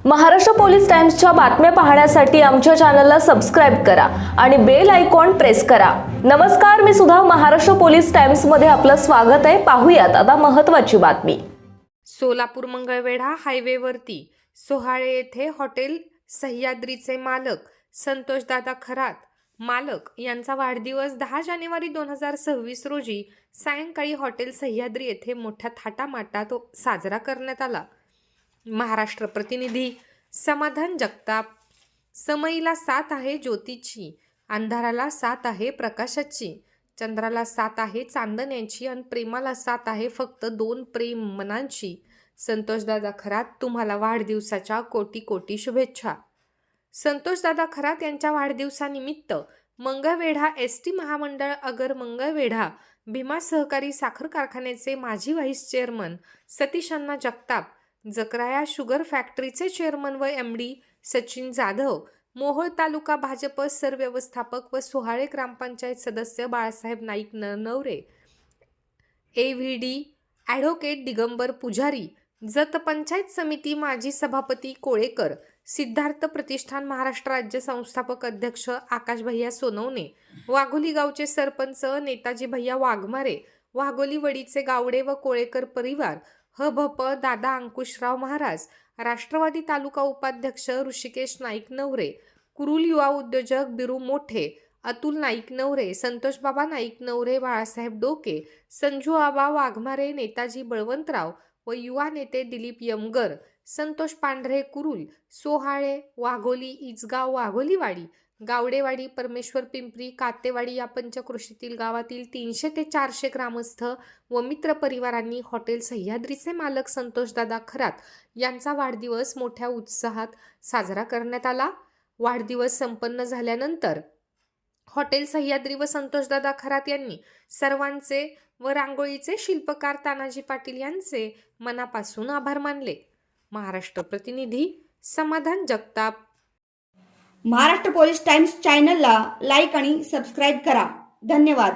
Maharashtra police टाइम्सच्या बातम्या पाहण्यासाठी आमच्या चॅनलला सबस्क्राइब करा आणि बेल आयकॉन प्रेस करा। नमस्कार, मी सुधा, महाराष्ट्र पोलीस टाइम्स मध्ये आपलं स्वागत आहे। पाहूयात आता महत्त्वाची बातमी। सोलापूर मंगळवेढा हायवेवरती सोहाळे येथे हॉटेल सह्याद्रीचे मालक संतोषदादा खरात मालक यांचा वाढदिवस 10 जानेवारी 2026 रोजी सायंकाळी हॉटेल सह्याद्री येथे मोठ्या थाटामाटात साजरा करण्यात आला। महाराष्ट्र प्रतिनिधी समाधान जगताप। समईला साथ आहे ज्योतीची, अंधाराला साथ आहे प्रकाशाची, चंद्राला साथ आहे चांदण्याची आणि प्रेमाला साथ आहे फक्त 2 प्रेम मनांची। संतोषदादा खरात, तुम्हाला वाढदिवसाच्या कोटी कोटी शुभेच्छा। संतोषदादा खरात यांच्या वाढदिवसानिमित्त मंगळवेढा एसटी महामंडळ अगर मंगळवेढा भीमा सहकारी साखर कारखान्याचे माजी व्हाईस चेअरमन सतीश अण्णा जगताप, जकराया शुगर फॅक्टरीचे चेअरमन व एमडी सचिन जाधव, मोहोळ तालुका भाजप सरव्यवस्थापक व सोहाळे ग्रामपंचायत सदस्य बाळासाहेब नाईक नवरे, एव्हीडी ॲडव्होकेट दिगंबर पुजारी, जत पंचायत समिती माजी सभापती कोळेकर, सिद्धार्थ प्रतिष्ठान महाराष्ट्र राज्य संस्थापक अध्यक्ष आकाश भैया सोनवणे, वाघोली गावचे सरपंच नेताजी भैया वाघमारे, वाघोली वडीचे गावडे व कोळेकर परिवार, हभप दादा अंकुशराव महाराज, राष्ट्रवादी तालुका उपाध्यक्ष ऋषिकेश नाईक नवरे, कुरुल युवा उद्योजक बिरू मोठे, अतुल नाईक नवरे, संतोष बाबा नाईक नवरे, बाळासाहेब डोके, संजू आबा वाघमारे, नेताजी बळवंतराव व युवा नेते दिलीप यमगर, संतोष पांढरे कुरुल, सोहाळे, वाघोली, इजगाव, वाघोलीवाडी, गावडेवाडी, परमेश्वर पिंपरी, कातेवाडी या पंचक्रोशीतील गावातील 300 ते 400 ग्रामस्थ व मित्र परिवारांनी हॉटेल सह्याद्रीचे मालक संतोषदादा खरात यांचा वाढदिवस मोठ्या उत्साहात साजरा करण्यात आला। वाढदिवस संपन्न झाल्यानंतर हॉटेल सह्याद्री व संतोषदादा खरात यांनी सर्वांचे व रांगोळीचे शिल्पकार तानाजी पाटील यांचे मनापासून आभार मानले। महाराष्ट्र प्रतिनिधी समाधान जगताप। महाराष्ट्र पोलीस टाइम्स चॅनलला लाईक आणि सबस्क्राईब करा। धन्यवाद।